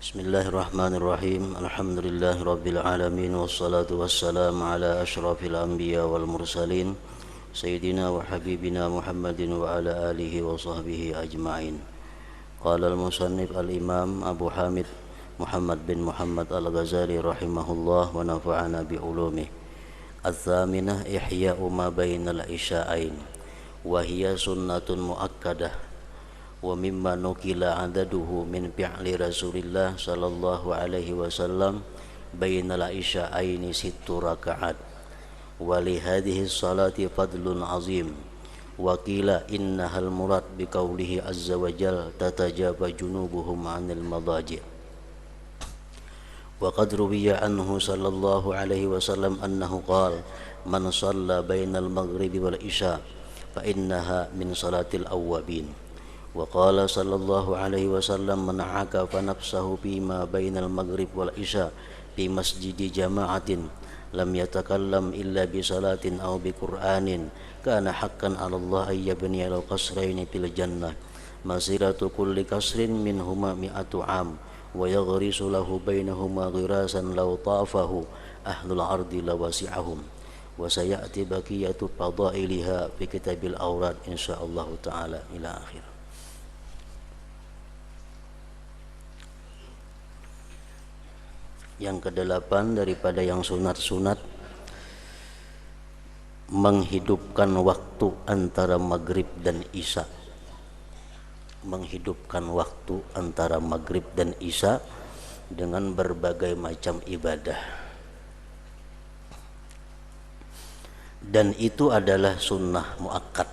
Bismillahirrahmanirrahim. Alhamdulillahirabbil alamin wassalatu wassalamu ala asyrafil anbiya wal mursalin sayyidina wa habibina Muhammadin wa ala alihi wa sahbihi ajma'in. Qala al-musannif al-imam Abu Hamid Muhammad bin Muhammad al-Ghazali rahimahullah wa nafa'ana bi ulumih. Ats-tsaminah ihya'u ma bainal isya'ain wa hiya sunnatun muakkadah wa mimma nukila adaduhu min fi'li Rasulillah sallallahu alaihi wasallam bainal isya'aini sittu raka'at wa li hadhihi salati fadlun azim wa qila innahal murad bi qawlihi azza wa jalla tatajaba junubuhum 'anil madaji' wa qad ruwiya anhu sallallahu alaihi wasallam annahu qala man shalla bainal maghribi wal isya' fa innaha min salatil awwabin. وقال صلى الله عليه وسلم من عكف نفسه فيما بين المغرب والعشاء في مسجد جماعة لم يتكلم إلا بصلاة أو بقرآن كان حقا على الله أن يبني له قصرين في الجنة مسيرة كل قصر منهما 100 عام ويغرس له بينهما غراسا لو طافه أهل الأرض لوسعهم وسيأتي بقية فضائلها في كتاب الأوراد إن شاء الله تعالى إلى آخره. Yang kedelapan daripada yang sunat-sunat, menghidupkan waktu antara maghrib dan isya. Menghidupkan waktu antara maghrib dan isya dengan berbagai macam ibadah. Dan itu adalah sunnah muakkad,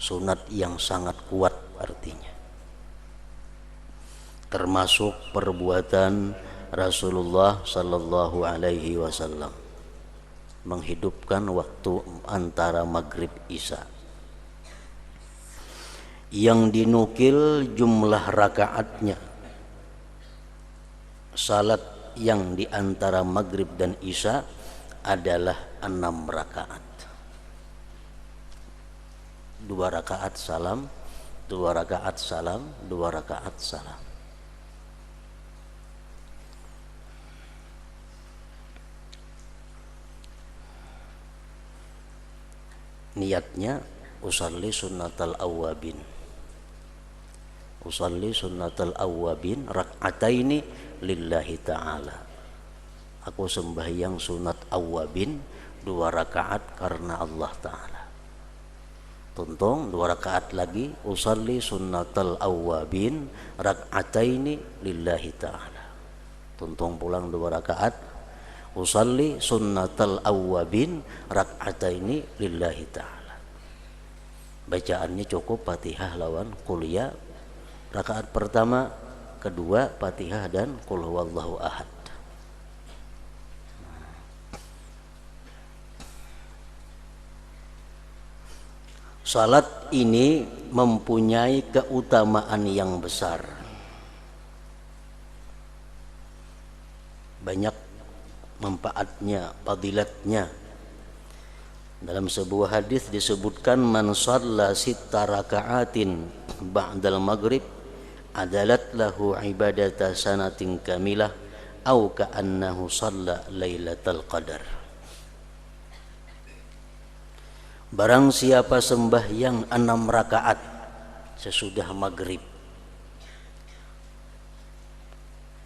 sunat yang sangat kuat artinya. Termasuk perbuatan Rasulullah sallallahu alaihi wasallam menghidupkan waktu antara maghrib isya. Yang dinukil jumlah rakaatnya, salat yang di antara maghrib dan isya adalah 6 rakaat. 2 rakaat salam, 2 rakaat salam, 2 rakaat salam. Niatnya usalli sunnatal awwabin, usalli sunnatal awwabin rak'ataini lillahi ta'ala. Aku sembahyang sunat awwabin 2 rakaat karena Allah ta'ala. Tuntung 2 rakaat lagi, usalli sunnatal awwabin rak'ataini lillahi ta'ala. Tuntung pulang 2 rakaat, usalli sunnatal awwabin rak'ataini lillahi ta'ala. Bacaannya cukup Fatihah lawan qul ya rakaat pertama, kedua Fatihah dan qul huwallahu ahad. Salat ini mempunyai keutamaan yang besar. Banyak manfaatnya, fadilatnya. Dalam sebuah hadis disebutkan man shalla 6 raka'atin ba'dal maghrib adalat lahu ibadata sanatin kamilah au ka'annahu shalla lailatal qadar. Barang siapa sembahyang 6 rakaat sesudah maghrib,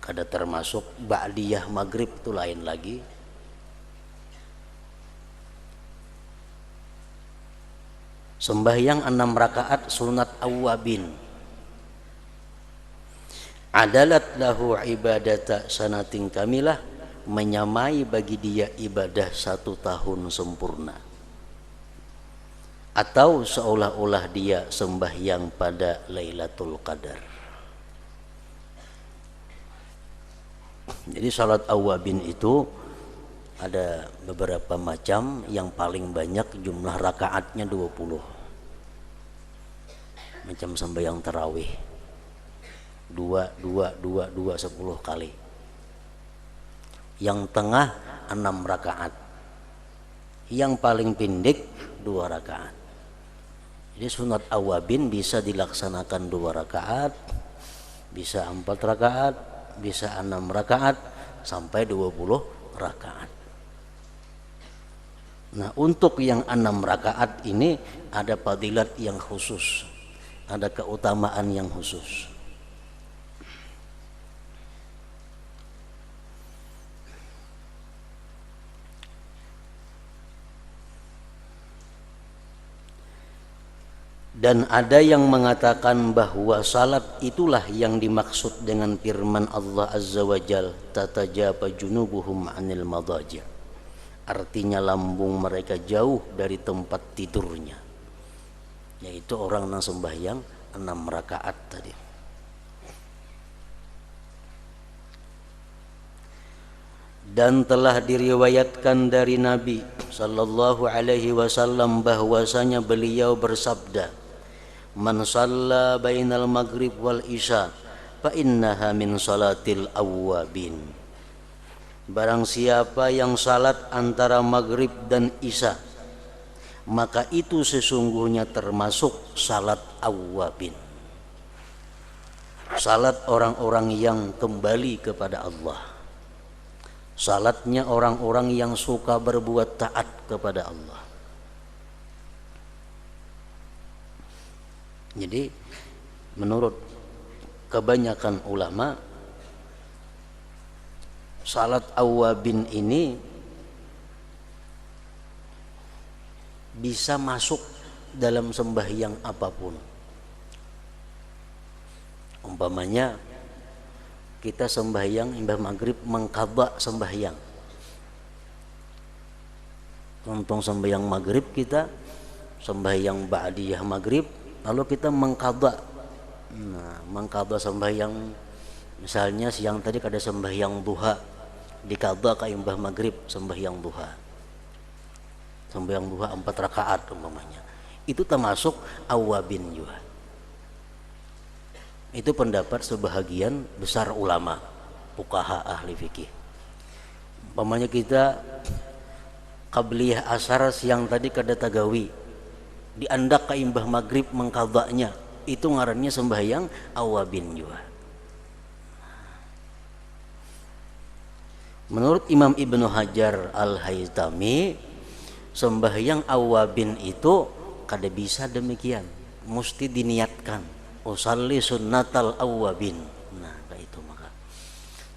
kada termasuk ba'diyah maghrib, itu lain lagi. Sembahyang 6 rakaat sunat awwabin adalat lahu ibadata sanatin kamilah, menyamai bagi dia ibadah 1 tahun sempurna, atau seolah-olah dia sembahyang pada Lailatul Qadar. Jadi salat awwabin itu ada beberapa macam, yang paling banyak jumlah rakaatnya 20. Macam sembahyang tarawih 2 10 kali. Yang tengah 6 rakaat. Yang paling pendek 2 rakaat. Jadi sunat awabin bisa dilaksanakan 2 rakaat, Bisa 4 rakaat, bisa 6 rakaat, sampai 20 rakaat. Nah, untuk yang 6 rakaat ini ada fadilat yang khusus, ada keutamaan yang khusus. Dan ada yang mengatakan bahwa salat itulah yang dimaksud dengan firman Allah Azza wa Jal, tatajafa junubuhum 'anil madaji'. Artinya lambung mereka jauh dari tempat tidurnya, yaitu orang yang sembahyang 6 rakaat tadi. Dan telah diriwayatkan dari Nabi sallallahu alaihi wasallam bahwasanya beliau bersabda, man shalla bainal maghrib wal isya fa innaha min salatil awwabin. Barang siapa yang salat antara maghrib dan isya, maka itu sesungguhnya termasuk salat awwabin, salat orang-orang yang kembali kepada Allah, salatnya orang-orang yang suka berbuat taat kepada Allah. Jadi menurut kebanyakan ulama, salat awwabin ini bisa masuk dalam sembahyang apapun. Umpamanya kita sembahyang imbah maghrib mengqadha sembahyang. Contoh sembahyang maghrib, kita sembahyang ba'diyah maghrib, lalu kita mengqadha. Nah, mengqadha sembahyang, misalnya siang tadi kada sembahyang duha, dikadha ka imbah maghrib sembahyang duha. Sembahyang duha 4 rakaat umpamanya. Itu termasuk awwabin juga. Itu pendapat sebahagian besar ulama, fuqaha ahli fikih. Umpamanya kita qabliyah asar siang tadi kada tagawi, diandak ka imbah maghrib mengqadhanya, itu ngarannya sembahyang awwabin juga. Menurut Imam Ibnu Hajar Al-Haytami, sembahyang awwabin itu kada bisa demikian, mesti diniatkan, usalli sunnatal awwabin. Nah, kayak itu maka.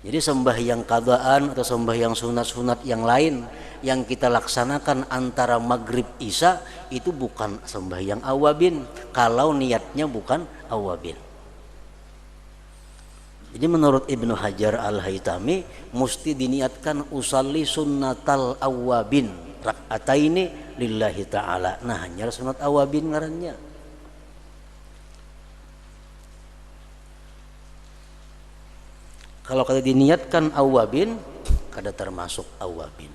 Jadi sembahyang qadhaan atau sembahyang sunat-sunat yang lain yang kita laksanakan antara maghrib isya itu bukan sembahyang awwabin kalau niatnya bukan awwabin. Jadi menurut Ibnu Hajar Al-Haytami mesti diniatkan usalli sunnatal awwabin rak'ataini lillahi ta'ala. Nah, hanya sunat awwabin ngarannya. Kalau kada diniatkan awwabin, kada termasuk awwabin.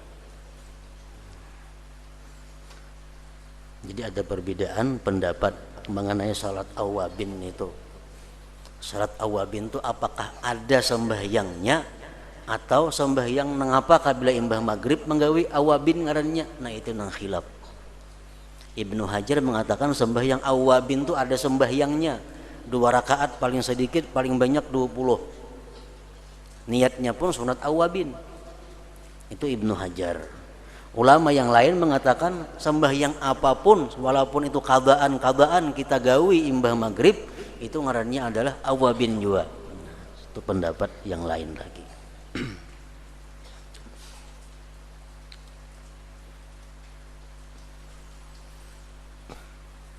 Jadi ada perbedaan pendapat mengenai salat awwabin itu. Salat awwabin itu apakah ada sembahyangnya atau sembahyang nangapa kabila imbah maghrib menggawi awwabin ngarannya. Nah, itu nang khilaf. Ibnu Hajar mengatakan sembahyang awwabin itu ada sembahyangnya, 2 rakaat paling sedikit, paling banyak 20. Niatnya pun sunat awwabin. Itu Ibnu Hajar. Ulama yang lain mengatakan sembahyang apapun walaupun itu qadhaan kita gawi imbah maghrib, itu ngarannya adalah awwabin juga. Itu pendapat yang lain lagi.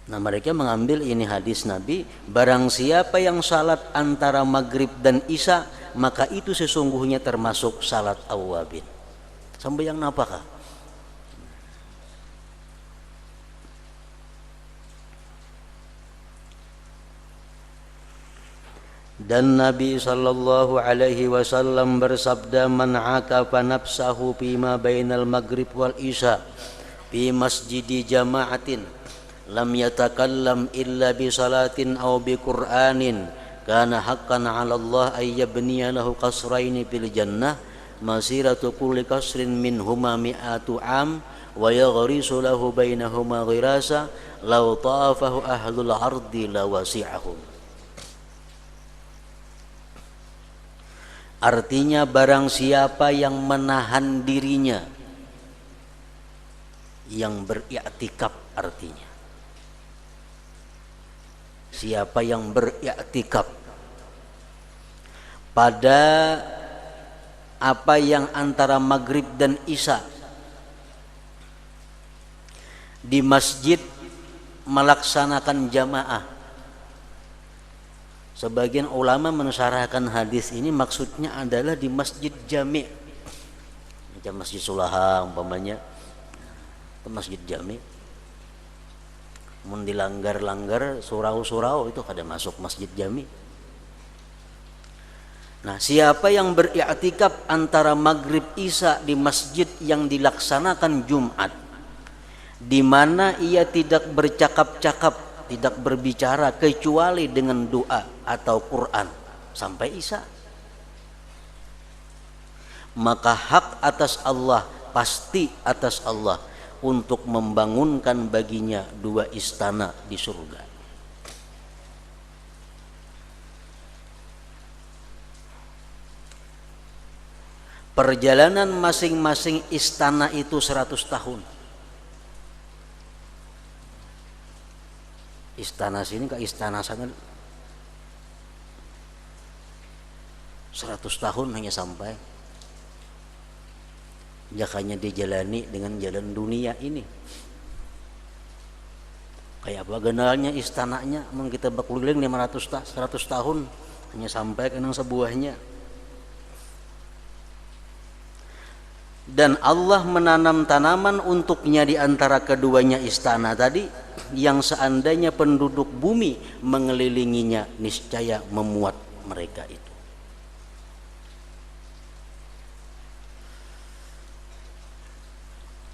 Nah, mereka mengambil ini hadis Nabi, barang siapa yang salat antara maghrib dan isya, maka itu sesungguhnya termasuk salat awwabin. Sembahyang napakah? Dan Nabi sallallahu alaihi wasallam bersabda, man akafa nafsahu fima bainal maghrib wal isya fi masjidi jama'atin lam yatakallam illa bi salatin aw bi qur'anin kana haqqan 'ala Allah ay yabniya lahu qasraini fil jannah masiratu kulli qasrin minhuma mi'atu 'am wa yaghrisu lahu bainahuma ghirasa law tafahu ahlul ardi lawasi'ahum. Artinya barang siapa yang menahan dirinya, yang beriktikaf artinya. Siapa yang beriktikaf pada apa yang antara maghrib dan isya di masjid melaksanakan jamaah. Sebagian ulama mensyarahkan hadis ini maksudnya adalah di masjid jami', macam masjid Sulaha umpamanya, itu masjid jami'. Mun dilanggar-langgar surau-surau itu kada masuk masjid jami'. Nah, siapa yang beriktikaf antara maghrib isya di masjid yang dilaksanakan Jumat, di mana ia tidak bercakap-cakap, tidak berbicara kecuali dengan doa atau Quran sampai isya, maka hak atas Allah, pasti atas Allah untuk membangunkan baginya 2 istana di surga. Perjalanan masing-masing istana itu 100 tahun. Istana sini ke istana sana 100 tahun hanya sampai. Jakanya dijalani dengan jalan dunia ini. Kayak apa genalnya istananya, mun kita berkeliling 100 tahun hanya sampai ke sebuahnya. Dan Allah menanam tanaman untuknya di antara keduanya istana tadi, yang seandainya penduduk bumi mengelilinginya niscaya memuat mereka itu.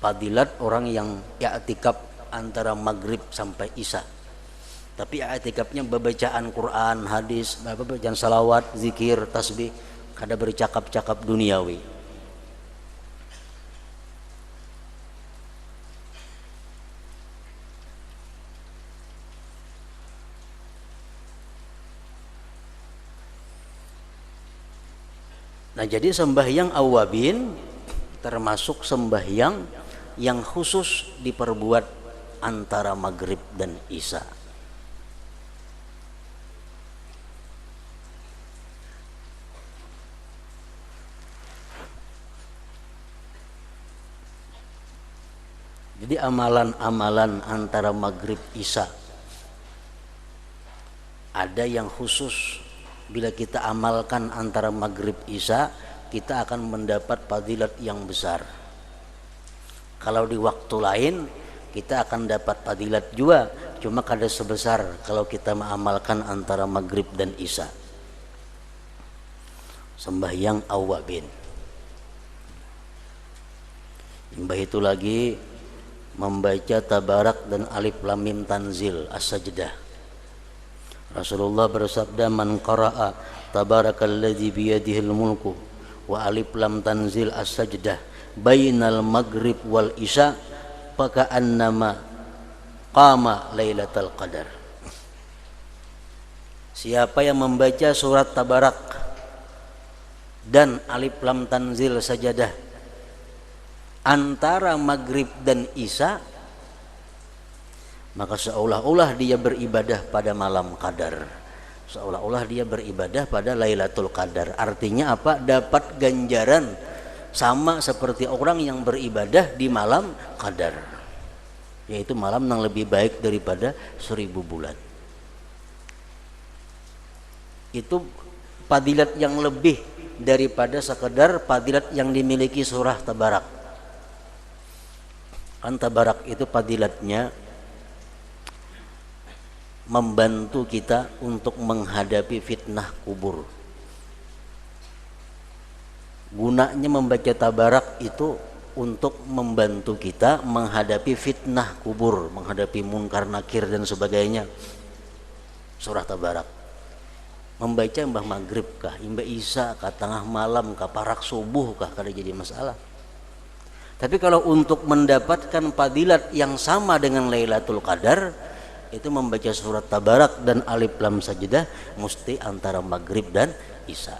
Fadilat orang yang i'tikaf antara maghrib sampai isya, tapi i'tikafnya bacaan Quran, hadis, bacaan salawat, zikir, tasbih, kada bercakap-cakap duniawi. Nah, jadi sembahyang awabin termasuk sembahyang yang khusus diperbuat antara maghrib dan isya. Jadi amalan-amalan antara maghrib isya ada yang khusus. Bila kita amalkan antara maghrib isya, kita akan mendapat fadilat yang besar. Kalau di waktu lain kita akan dapat fadilat juga, cuma kada sebesar kalau kita mengamalkan antara maghrib dan isya. Sembahyang awabin. Imbah itu lagi membaca tabarak dan alif lam mim tanzil as-sajdah. Rasulullah bersabda, man qara'a tabarakalladzi biyadihil mulku wa alif lam tanzil as-sajdah bainal maghrib wal isya faka'annama qama lailatul qadar. Siapa yang membaca surat tabarak dan alif lam tanzil sajadah antara maghrib dan isya, maka seolah-olah dia beribadah pada malam qadar, seolah-olah dia beribadah pada Lailatul Qadar. Artinya apa? Dapat ganjaran sama seperti orang yang beribadah di malam qadar, yaitu malam yang lebih baik daripada 1000 bulan. Itu fadilat yang lebih daripada sekedar fadilat yang dimiliki surah tabarak. Kan tabarak itu fadilatnya membantu kita untuk menghadapi fitnah kubur. Gunanya membaca tabarak itu untuk membantu kita menghadapi fitnah kubur, menghadapi munkar nakir dan sebagainya. Surah tabarak membaca mbah maghrib kah, mbah isya kah, tengah malam kah, parak subuh kah, kada jadi masalah. Tapi kalau untuk mendapatkan fadilat yang sama dengan Lailatul Qadar, itu membaca surat tabarak dan alif lam sajdah mesti antara maghrib dan isya.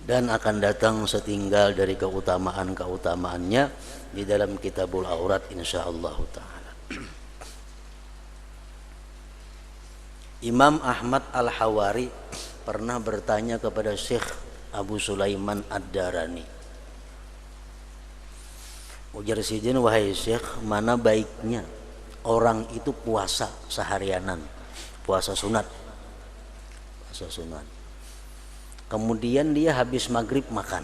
dan akan datang setinggal dari keutamaan-keutamaannya di dalam Kitabul Aurat insyaallah taala. Imam Ahmad Al-Hawari pernah bertanya kepada Syekh Abu Sulaiman Ad-Darani. Ujar sidin, wahai Syekh, mana baiknya orang itu puasa seharianan, puasa sunat. Kemudian dia habis maghrib makan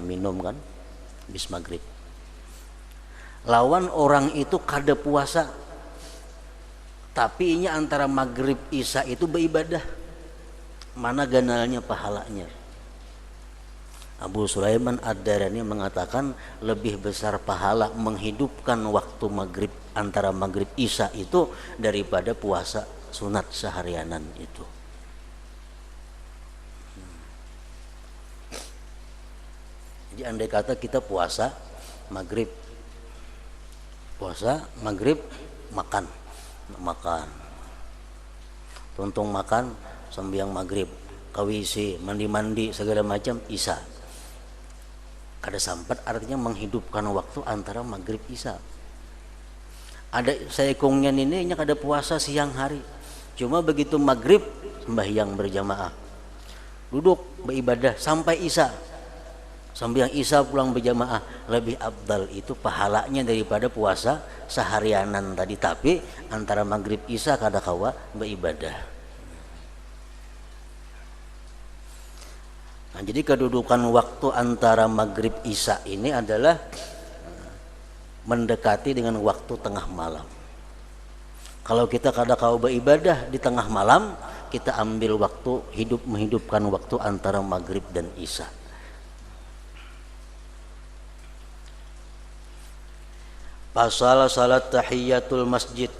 minum kan, habis maghrib. Lawan orang itu kada puasa, tapi ini antara maghrib isya itu beribadah, mana ganalnya pahalanya? Abu Sulaiman Ad-Darani mengatakan lebih besar pahala menghidupkan waktu maghrib antara maghrib isya itu daripada puasa sunat seharianan itu. Jadi andai kata kita puasa maghrib makan tuntung makan sembahyang maghrib kawisi mandi segala macam isya kada sampat, artinya menghidupkan waktu antara maghrib isya. Ada seekongnya ini kada puasa siang hari, cuma begitu maghrib sembahyang berjamaah, duduk beribadah sampai isya, sembahyang isya pulang berjamaah, lebih afdal itu pahalanya daripada puasa seharianan tadi, tapi antara maghrib isya kada kawa beribadah. Nah, jadi kedudukan waktu antara maghrib isya ini adalah mendekati dengan waktu tengah malam. Kalau kita kada kau beribadah di tengah malam, kita ambil waktu menghidupkan waktu antara maghrib dan isya. Pasal salat tahiyatul masjid.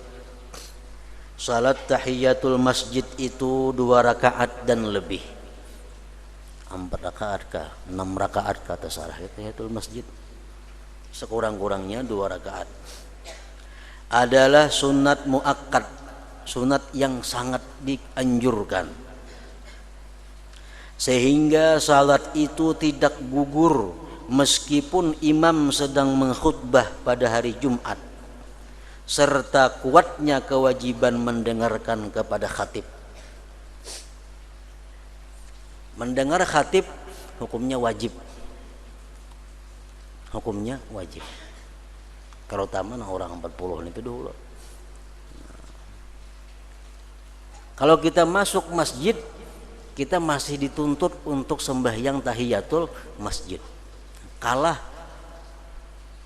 Salat tahiyatul masjid itu 2 rakaat dan lebih. 4 rakaat kah, 6 rakaat kah terserah, tahiyatul masjid. Sekurang-kurangnya 2 rakaat. Adalah sunat muakkad, sunat yang sangat dianjurkan. Sehingga salat itu tidak gugur meskipun imam sedang mengkhutbah pada hari Jumat, serta kuatnya kewajiban mendengarkan kepada khatib. Mendengar khatib hukumnya wajib. Terutama orang 40 itu dulu. Kalau kita masuk masjid, kita masih dituntut untuk sembahyang tahiyatul masjid. Kalah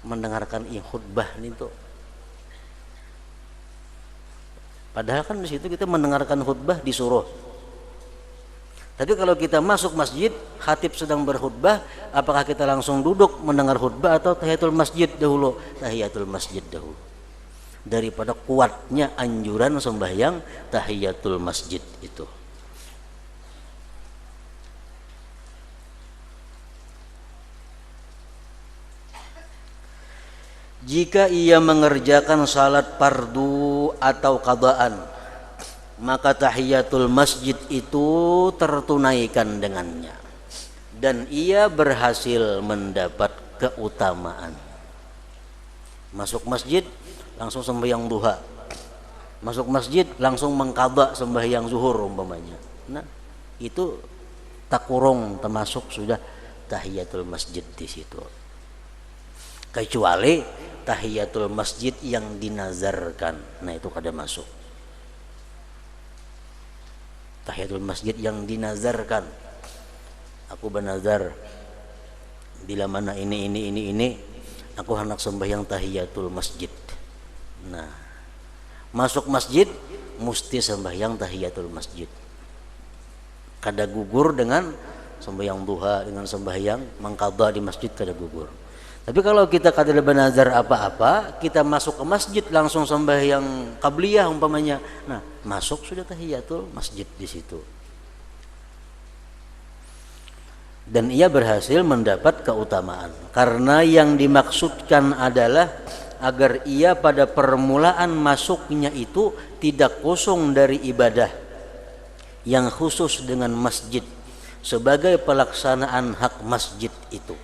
mendengarkan khutbah itu. Padahal kan di situ kita mendengarkan khutbah disuruh. Tapi kalau kita masuk masjid, khatib sedang berkhutbah, apakah kita langsung duduk mendengar khutbah atau tahiyatul masjid dahulu? Tahiyatul masjid dahulu. Daripada kuatnya anjuran sembahyang tahiyatul masjid itu. Jika ia mengerjakan salat fardu atau qadaan, maka tahiyatul masjid itu tertunaikan dengannya dan ia berhasil mendapat keutamaan. Masuk masjid langsung sembahyang duha, masuk masjid langsung mengqadha sembahyang zuhur umpamanya. Nah, itu tak kurang termasuk sudah tahiyatul masjid di situ. Kecuali tahiyatul masjid yang dinazarkan, nah itu kada masuk. Tahiyatul masjid yang dinazarkan, aku bernazar bila mana ini aku hendak sembahyang tahiyatul masjid. Nah, masuk masjid mesti sembahyang tahiyatul masjid, kada gugur dengan sembahyang duha, dengan sembahyang mengqadha di masjid kada gugur. Tapi kalau kita kada bernazar apa-apa, kita masuk ke masjid langsung sembahyang qabliyah umpamanya, nah masuk sudah tahiyatul masjid di situ. Dan ia berhasil mendapat keutamaan karena yang dimaksudkan adalah agar ia pada permulaan masuknya itu tidak kosong dari ibadah, yang khusus dengan masjid sebagai pelaksanaan hak masjid itu.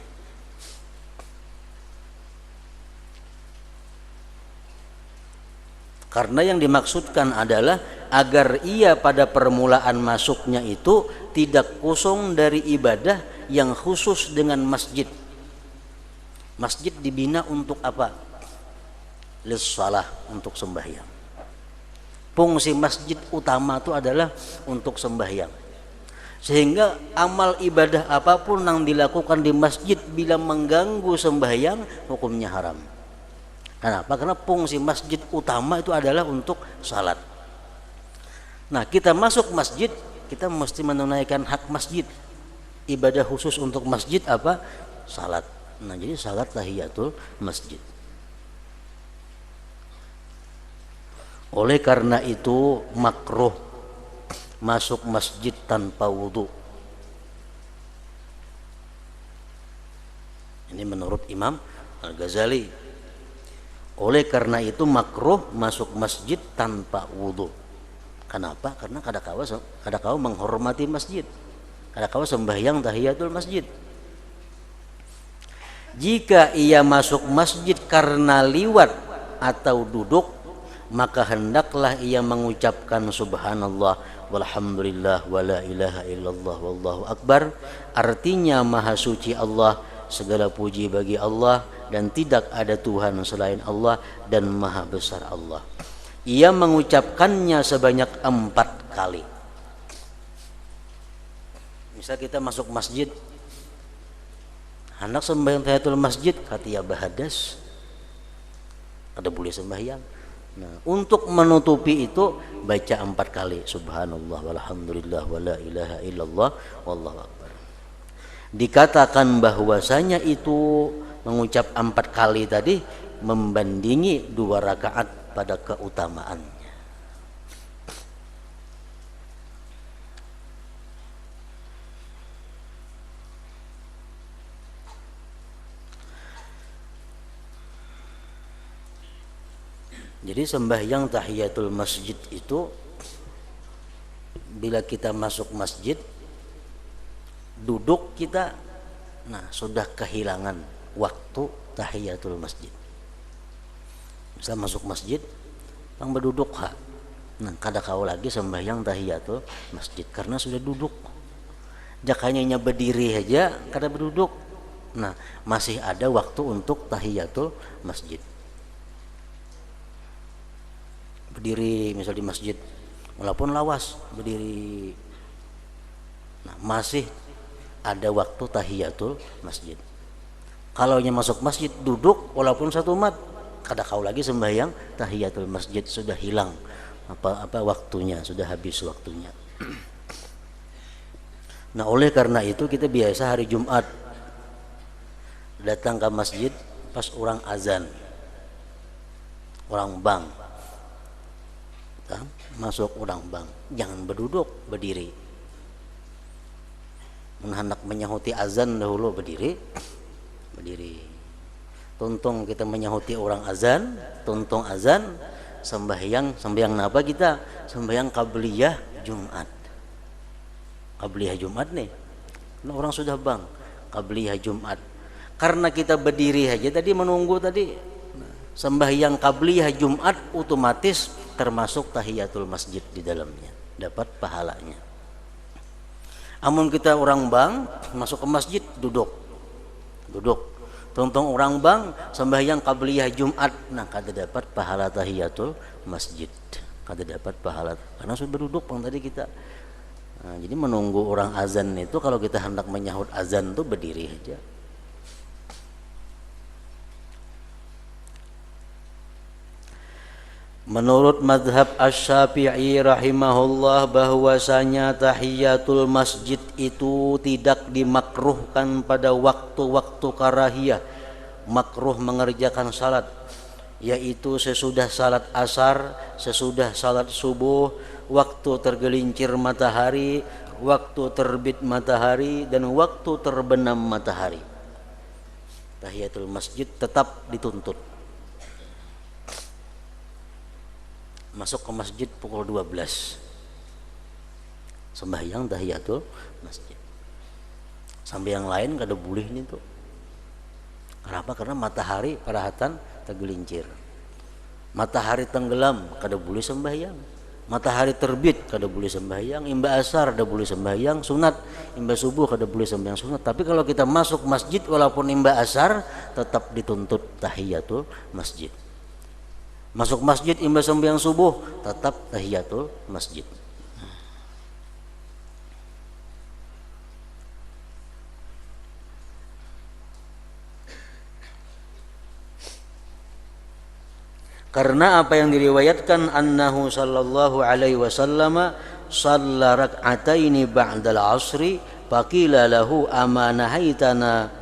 Karena yang dimaksudkan adalah agar ia pada permulaan masuknya itu tidak kosong dari ibadah yang khusus dengan masjid. Masjid dibina untuk apa? Lis-shalah, untuk sembahyang. Fungsi masjid utama itu adalah untuk sembahyang. Sehingga amal ibadah apapun yang dilakukan di masjid bila mengganggu sembahyang, hukumnya haram. Kenapa? Karena fungsi masjid utama itu adalah untuk salat. Nah, kita masuk masjid, kita mesti menunaikan hak masjid. Ibadah khusus untuk masjid apa? Salat. Nah, jadi salat tahiyatul masjid. Oleh karena itu makruh masuk masjid tanpa wudu. Ini menurut Imam Al-Ghazali. Oleh karena itu makruh masuk masjid tanpa wudu. Kenapa? Karena kadang-kala menghormati masjid. Kadang-kala sembahyang tahiyatul masjid. Jika ia masuk masjid karena liwat atau duduk, maka hendaklah ia mengucapkan subhanallah walhamdulillah wala ilaha illallah wallahu akbar. Artinya maha suci Allah, segala puji bagi Allah, dan tidak ada Tuhan selain Allah, dan maha besar Allah. Ia mengucapkannya sebanyak 4 kali. Misal kita masuk masjid, hendak sembahyang tahiyatul masjid, katiya bahadas, ada boleh sembahyang. Nah, untuk menutupi itu baca 4 kali subhanallah walhamdulillah wala ilaha illallah wallahu akbar. Dikatakan bahwasanya itu mengucap 4 kali tadi membandingi 2 rakaat pada keutamaannya. Jadi sembahyang tahiyatul masjid itu bila kita masuk masjid, duduk kita, nah sudah kehilangan waktu tahiyatul masjid. Misal masuk masjid, bang berduduk ha. Nah kada kau lagi sembahyang tahiyatul masjid karena sudah duduk. Jakanya berdiri aja kada berduduk. Nah masih ada waktu untuk tahiyatul masjid. Berdiri misal di masjid, walaupun lawas berdiri, nah masih ada waktu tahiyatul masjid. Kalau masuk masjid duduk walaupun 1 mat, kada kau lagi sembahyang tahiyatul masjid, sudah hilang apa waktunya, sudah habis waktunya. Nah oleh karena itu kita biasa hari Jumat datang ke masjid pas orang azan, orang bang, masuk orang bang, jangan berduduk, berdiri. Hendak menyahuti azan dahulu berdiri. Tuntung kita menyahuti orang azan, tuntung azan, sembahyang apa kita? Sembahyang qabliyah Jumat. Qabliyah Jumat nih. Nah, orang sudah bang, qabliyah Jumat. Karena kita berdiri aja tadi menunggu tadi, sembahyang qabliyah Jumat otomatis termasuk tahiyatul masjid di dalamnya, dapat pahalanya. Amun kita orang bang masuk ke masjid duduk. Tuntung orang bang sembahyang qabliyah Jumat, nah kada dapat pahala tahiyatul masjid, kada dapat pahala karena sudah berduduk bang tadi kita. Nah, jadi menunggu orang azan itu kalau kita hendak menyahut azan tuh berdiri aja. Menurut madhab Asy-Syafi'i rahimahullah bahwasanya tahiyatul masjid itu tidak dimakruhkan pada waktu-waktu karahiyah, makruh mengerjakan salat, yaitu sesudah salat asar, sesudah salat subuh, waktu tergelincir matahari, waktu terbit matahari, dan waktu terbenam matahari. Tahiyatul masjid tetap dituntut. Masuk ke masjid pukul 12, sembahyang tahiyatul masjid. Sampai yang lain kada boleh nih tuh. Kenapa? Karena matahari parahatan tergelincir. Matahari tenggelam kada boleh sembahyang. Matahari terbit kada boleh sembahyang. Imba asar kada boleh sembahyang sunat. Imba subuh kada boleh sembahyang sunat. Tapi kalau kita masuk masjid walaupun imba asar tetap dituntut tahiyatul masjid. Masuk masjid imba sembahyang subuh tetap tahiyatul masjid. Karena apa yang diriwayatkan annahu sallallahu alaihi wasallam shalla rak'ataini ba'dal 'ashri faqila lahu amanahaitana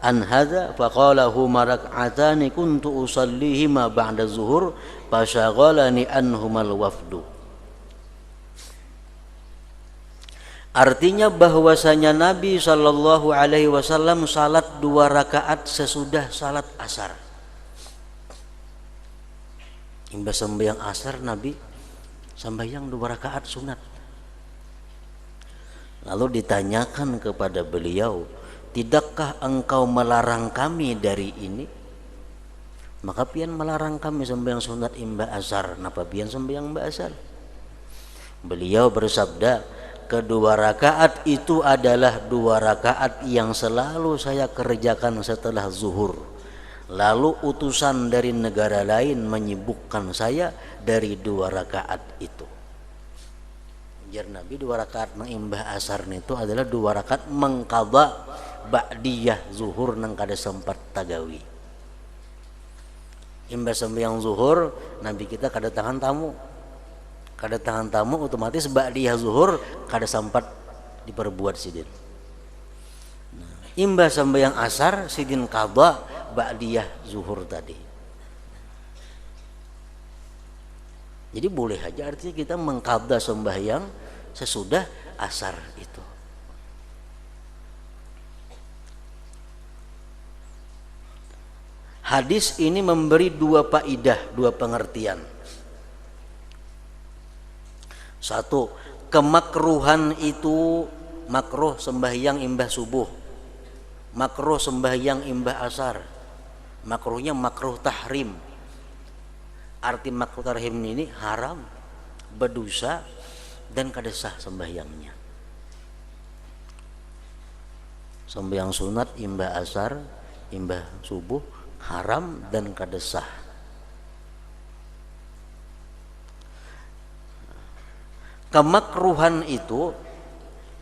an hadza faqala huma rak'atani kuntu usallihima ba'da zuhur fashaghalani anhumal wafdu. Artinya bahwasanya Nabi sallallahu alaihi wasallam salat 2 rakaat sesudah salat asar. Imba sembahyang asar Nabi sembahyang 2 rakaat sunat. Lalu ditanyakan kepada beliau, tidakkah engkau melarang kami dari ini? Maka pian melarang kami sembahyang sunat imba asar. Napa pian sembahyang imba asar? Beliau bersabda, kedua rakaat itu adalah 2 rakaat yang selalu saya kerjakan setelah zuhur. Lalu utusan dari negara lain menyibukkan saya dari 2 rakaat itu. Jar Nabi 2 rakaat mengimbah asar itu adalah 2 rakaat mengqadha ba'diyah zuhur nang kada sempat tagawi. Imbah sembahyang zuhur Nabi kita kedatangan tamu. Kedatangan tamu otomatis ba'diyah zuhur kada sempat diperbuat sidin. Imbah sembahyang asar sidin qadha ba'diyah zuhur tadi. Jadi boleh aja artinya kita mengqadha sembahyang sesudah asar itu. Hadis ini memberi 2 faidah, 2 pengertian. 1, kemakruhan itu makruh sembahyang imbah subuh, makruh sembahyang imbah asar. Makruhnya makruh tahrim. Arti makruh tahrim ini haram, berdosa dan kada sah sembahyangnya. Sembahyang sunat imbah asar, imbah subuh haram dan kada sah. Kemakruhan itu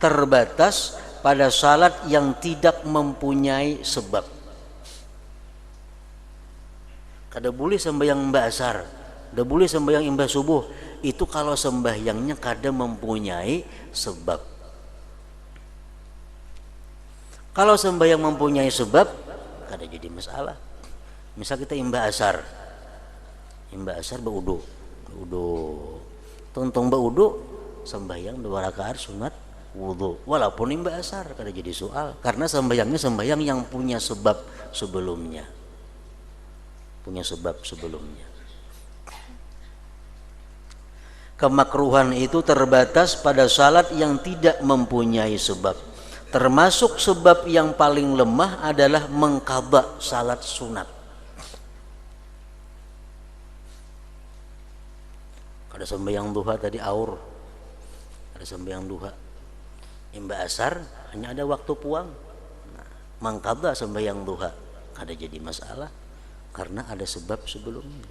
terbatas pada salat yang tidak mempunyai sebab. Kada boleh sembahyang imbah asar, kada boleh sembahyang imbah subuh. Itu kalau sembahyangnya kada mempunyai sebab. Kalau sembahyang mempunyai sebab, kada jadi masalah. Misal kita imbah asar baudu, tontong baudu, sembahyang 2 rakaat sunat wudu. Walaupun imbah asar kada jadi soal, karena sembahyangnya sembahyang yang punya sebab sebelumnya. Kemakruhan itu terbatas pada salat yang tidak mempunyai sebab. Termasuk sebab yang paling lemah adalah mengqadha salat sunat. Kada sembahyang duha tadi aur, kada sembahyang duha imbah asar hanya ada waktu puang. Mengqadha sembahyang duha kada jadi masalah karena ada sebab sebelumnya.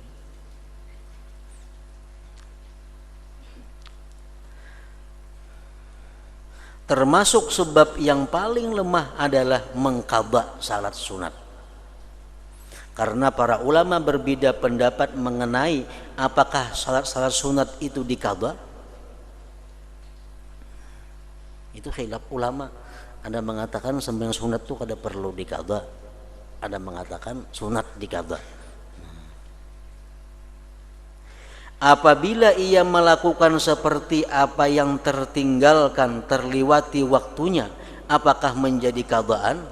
Termasuk sebab yang paling lemah adalah mengqadha salat sunat. Karena para ulama berbeda pendapat mengenai apakah salat sunat itu diqadha. Itu khilaf ulama. Ada mengatakan sembahyang sunat itu kada perlu diqadha. Ada mengatakan sunat diqadha. Apabila ia melakukan seperti apa yang tertinggalkan, terliwati waktunya, apakah menjadi qadhaan?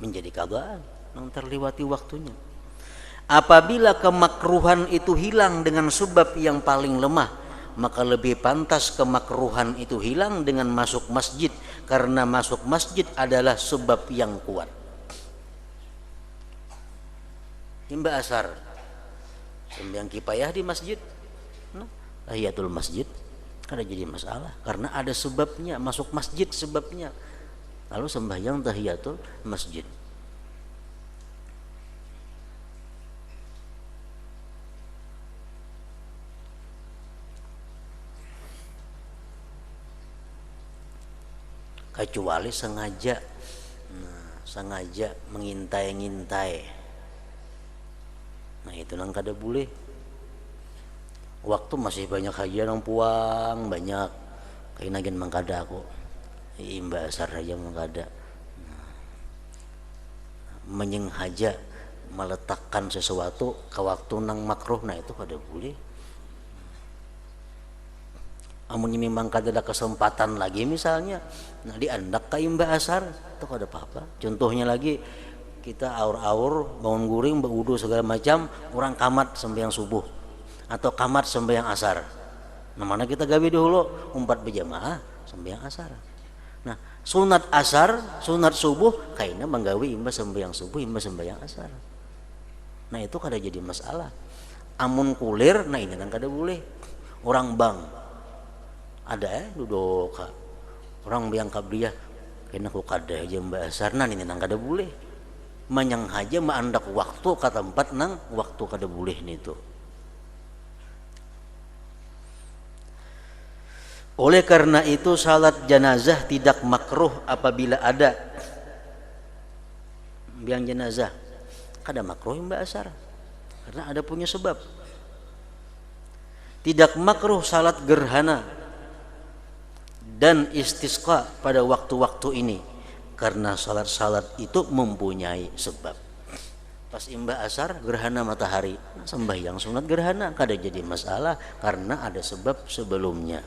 Menjadi qadhaan yang terliwati waktunya. Apabila kemakruhan itu hilang dengan sebab yang paling lemah, maka lebih pantas kemakruhan itu hilang dengan masuk masjid, karena masuk masjid adalah sebab yang kuat. Imba asar, sembahyang kifayah di masjid, tahiyatul masjid, kada jadi masalah karena ada sebabnya, masuk masjid sebabnya, lalu sembahyang tahiyatul masjid. Kecuali sengaja mengintai-ngintai, nah itu nang kada boleh. Waktu masih banyak haja nang puang banyak, kayak nagin mangkada aku imba asar aja mangkada. Menyengaja meletakkan sesuatu ke waktu nang makruh, nah itu kada boleh. Amun memang kada ada kesempatan lagi misalnya, nah diandak ka imba asar itu kada apa-apa. Contohnya lagi, kita aur-aur bangun guring berwudu segala macam, orang kamat sembahyang subuh atau kamat sembahyang asar, nah mana kita gawe dulu umpat berjamaah sembahyang asar. Nah sunat asar sunat subuh kayaknya menggawe imba sembahyang subuh imba sembahyang asar, nah itu kada jadi masalah. Amun kulir, nah ini kan kada boleh. Orang bang ada duduk orang biang kabliah kena ku kada aja mbak asar, nah ini nang kada boleh. Manyang haja maandak waktu ke tempat nang waktu kada boleh nitu. Oleh karena itu salat jenazah tidak makruh apabila ada biang jenazah, kada makruh mbak asar karena ada punya sebab. Tidak makruh salat gerhana dan istisqa pada waktu-waktu ini karena salat-salat itu mempunyai sebab. Pas imba asar gerhana matahari, sembahyang sunat gerhana kada jadi masalah karena ada sebab sebelumnya.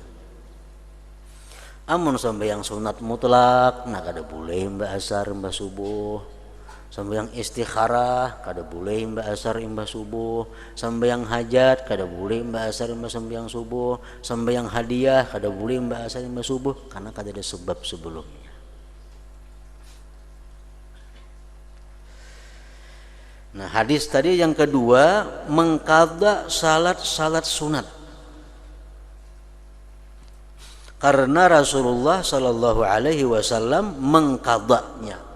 Amun sembahyang sunat mutlak, nah kada boleh imba asar imba subuh. Sembahyang istikharah kada boleh imba asar imba subuh. Sembahyang hajat kada boleh imba asar imba sembahyang subuh. Sembahyang hadiah kada boleh imba asar imba subuh karena kada ada sebab sebelumnya. Nah hadis tadi yang kedua mengqadha salat sunat. Karena Rasulullah Sallallahu Alaihi Wasallam mengqadhanya.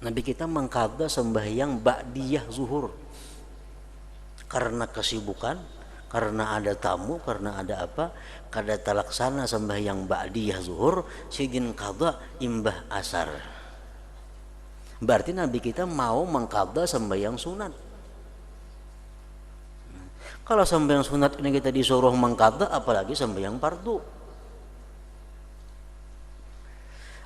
Nabi kita mengqadha sembahyang ba'diyah zuhur karena kesibukan, karena ada tamu, karena ada apa, kada talaksana sembahyang ba'diyah zuhur sidin qadha imbah asar. Berarti Nabi kita mau mengqadha sembahyang sunat. Kalau sembahyang sunat ini kita disuruh mengqadha, apalagi sembahyang fardu.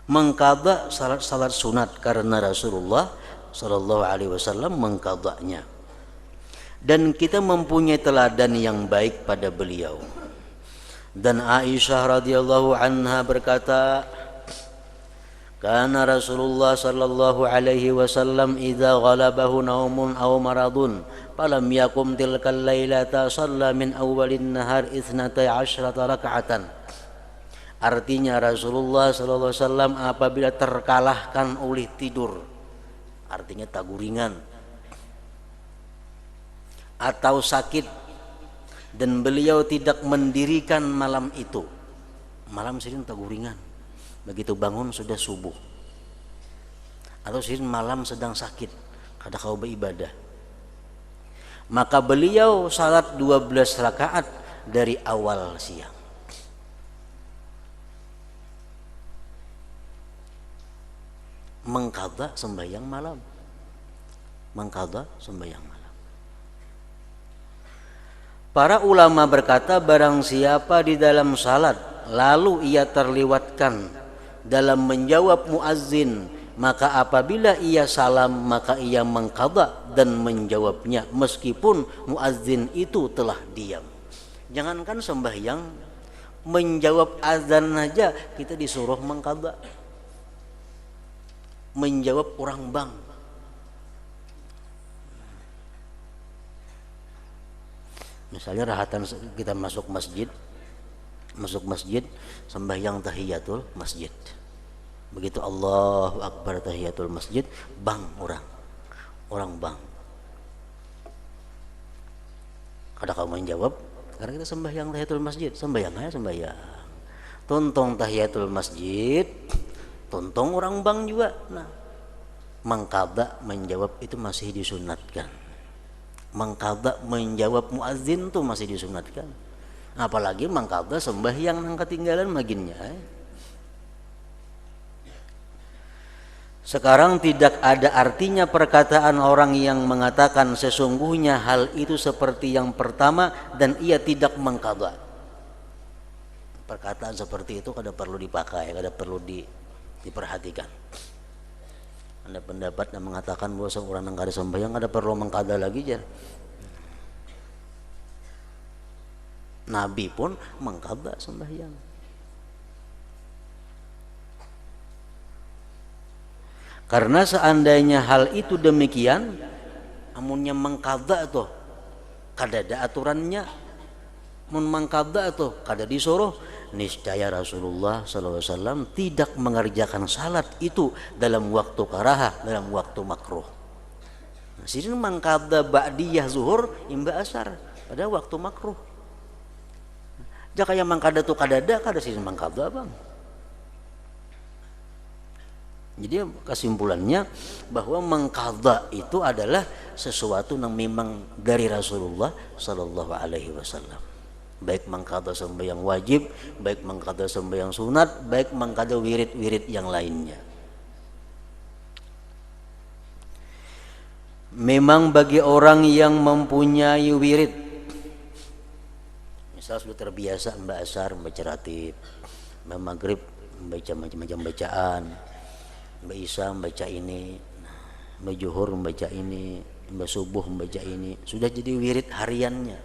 Mengqadha salat sunat karena Rasulullah Sallallahu Alaihi Wasallam mengqadhanya. Dan kita mempunyai teladan yang baik pada beliau. Dan Aisyah radhiyallahu anha berkata, Kana Rasulullah sallallahu alaihi wasallam idza ghalabahu naumun aw maradun falam yakum tilkal lailata shalla min awwalin nahar 12 raka'atan. Artinya Rasulullah sallallahu alaihi wasallam apabila terkalahkan oleh tidur, artinya taguringan atau sakit, dan beliau tidak mendirikan malam itu, malam sering taguringan, begitu bangun sudah subuh, atau sering malam sedang sakit kada kau beribadah, maka beliau salat 12 rakaat dari awal siang. Mengqadha sembahyang malam, mengqadha sembahyang malam. Para ulama berkata, barang siapa di dalam salat lalu ia terlewatkan dalam menjawab muazzin, maka apabila ia salam maka ia mengqadha dan menjawabnya meskipun muazzin itu telah diam. Jangankan sembahyang, menjawab azan aja kita disuruh mengqadha. Menjawab orang bank. Misalnya rahatan kita masuk masjid sembahyang tahiyatul masjid. Begitu Allahu Akbar tahiyatul masjid, bang orang bang. Kada kamu menjawab karena kita sembahyang tahiyatul masjid, sembahyang. Tontong tahiyatul masjid, tontong orang bang juga. Nah, mengqadha menjawab itu masih disunatkan. Mengqadha menjawab muadzin itu masih disunatkan. Apalagi mengqadha sembahyang nang ketinggalan maginnya. Sekarang tidak ada artinya perkataan orang yang mengatakan sesungguhnya hal itu seperti yang pertama dan ia tidak mengqadha. Perkataan seperti itu kada perlu dipakai, kada perlu diperhatikan. Ada pendapat yang mengatakan bahwa seorang yang kada sembahyang kada perlu mengqadha lagi jar. Nabi pun mengqadha sembahyang. Karena seandainya hal itu demikian, amunnya mengqadha tuh kada ada aturannya, mun mengqadha tuh kada disuruh, niscaya Rasulullah SAW tidak mengerjakan salat itu dalam waktu karahah, dalam waktu makruh. Nah, sini mengqadha ba'diyah zuhur imba asar pada waktu makruh. Jaka yang mengqadha tuh kada sini mengqadha bang. Jadi kesimpulannya bahwa mengqadha itu adalah sesuatu yang memang dari Rasulullah Sallallahu Alaihi Wasallam. Baik mengqadha sembahyang wajib, baik mengqadha sembahyang sunat, baik mengqadha wirid-wirid yang lainnya. Memang bagi orang yang mempunyai wirid, misal sudah terbiasa mbak asar, membaca ratib, mbak maghrib membaca macam-macam bacaan, Mbak Isa membaca ini, Mbak Juhur membaca ini, Mbak Subuh membaca ini, sudah jadi wirid hariannya.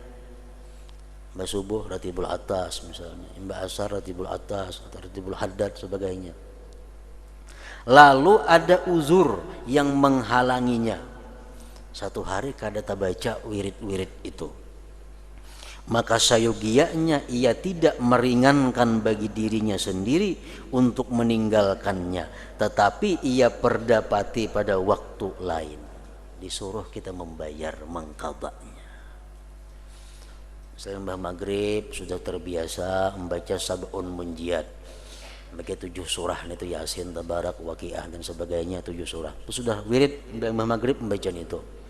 Mbak Subuh ratibul atas misalnya, Mbak Asar ratibul atas atau ratibul haddad sebagainya. Lalu ada uzur yang menghalanginya, satu hari kada tabaca wirid-wirid itu, maka sayogianya ia tidak meringankan bagi dirinya sendiri untuk meninggalkannya, tetapi ia perdapati pada waktu lain. Disuruh kita membayar mengqadhanya. Misalnya mbah maghrib sudah terbiasa membaca sab'un munjiat, membaca 7 surah itu Yasin, Tabarak, Waqiah dan sebagainya, 7 surah. Itu sudah wirid mbah maghrib membaca itu.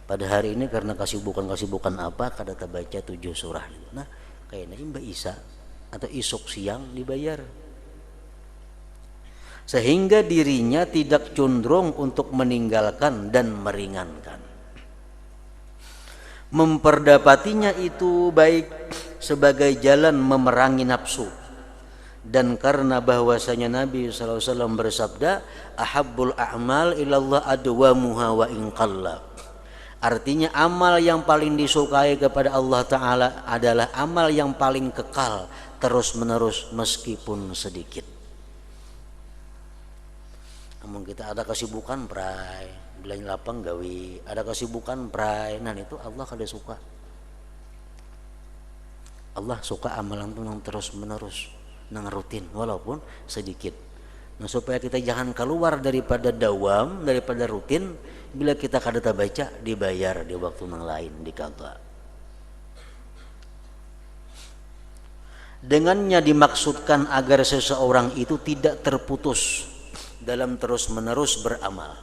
Pada hari ini karena kesibukan apa kada terbaca 7 surah. Nah, kayaknya Mbak Isa atau isuk siang dibayar. Sehingga dirinya tidak cenderung untuk meninggalkan dan meringankan. Memperdapatinya itu baik sebagai jalan memerangi nafsu. Dan karena bahwasanya Nabi SAW bersabda, ahabbul a'mal ilallah adwamuha wa in qalla. Artinya amal yang paling disukai kepada Allah Ta'ala adalah amal yang paling kekal terus menerus meskipun sedikit. Namun kita ada kesibukan prai, belanja lapang gawi, ada kesibukan prai, nah itu Allah kada suka. Allah suka amalan itu yang terus menerus, yang rutin walaupun sedikit. Nah, supaya kita jangan keluar daripada dawam, daripada rutin, bila kita kada baca dibayar di waktu yang lain, diqadha. Dengannya dimaksudkan agar seseorang itu tidak terputus dalam terus-menerus beramal.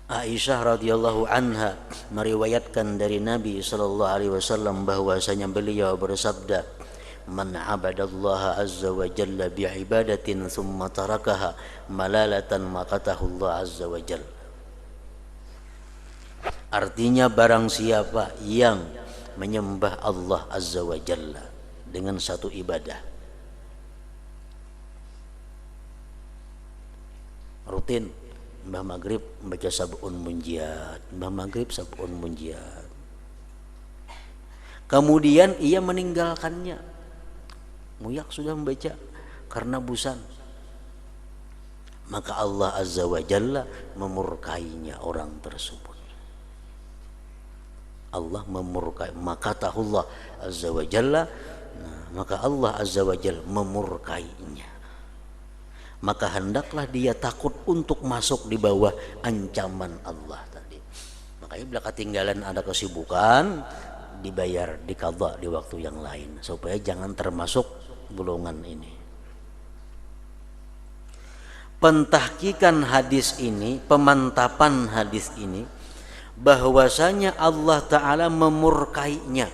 Aisyah radhiyallahu anha meriwayatkan dari Nabi sallallahu alaihi wasallam bahwasanya beliau bersabda, man abadallaha azza wa jalla bi'ibadatin thumma tarakaha malalatan maqatahu Allah azza wa jalla. Artinya barang siapa yang menyembah Allah azza wa jalla dengan satu ibadah rutin, mbah maghrib membaca sab'un munjiat, mbah maghrib sab'un munjiat, kemudian ia meninggalkannya. Muyak sudah membaca karena bosan, maka Allah Azza wa Jalla memurkainya orang tersebut. Allah memurkai, maka Allah Azza wa Jalla, maka Allah Azza wa Jalla memurkainya. Maka hendaklah dia takut untuk masuk di bawah ancaman Allah tadi. Makanya bila ketinggalan ada kesibukan, dibayar, diqadha di waktu yang lain, supaya jangan termasuk golongan ini. Pentahkikan hadis ini, pemantapan hadis ini, bahwasanya Allah Ta'ala memurkainya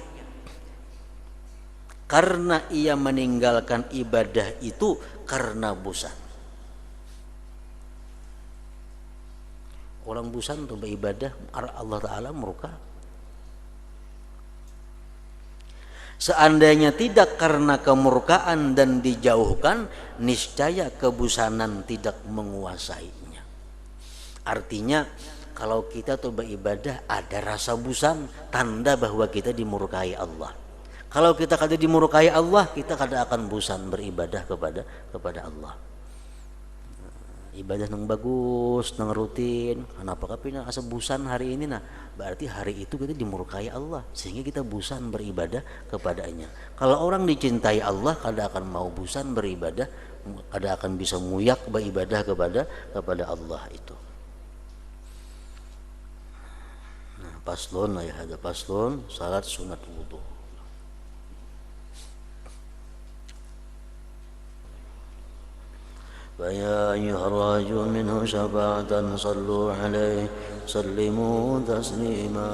karena ia meninggalkan ibadah itu karena bosan. Orang bosan untuk beribadah, Allah Ta'ala murka. Seandainya tidak karena kemurkaan dan dijauhkan, niscaya kebosanan tidak menguasainya. Artinya kalau kita tuh beribadah ada rasa bosan, tanda bahwa kita dimurkai Allah. Kalau kita kada dimurkai Allah, kita kada akan bosan beribadah kepada Allah. Ibadah yang bagus, yang rutin. Kenapa kapina asa bosan hari ini? Nah, berarti hari itu kita dimurkai Allah, sehingga kita bosan beribadah kepadanya. Kalau orang dicintai Allah, kada akan mau bosan beribadah, kada akan bisa muyak beribadah kepada Allah itu. Nah, paslon ya, ada paslon salat sunat wudu. فيا أيها الراجو منه شفاعة صلوا عليه سلموا تسليما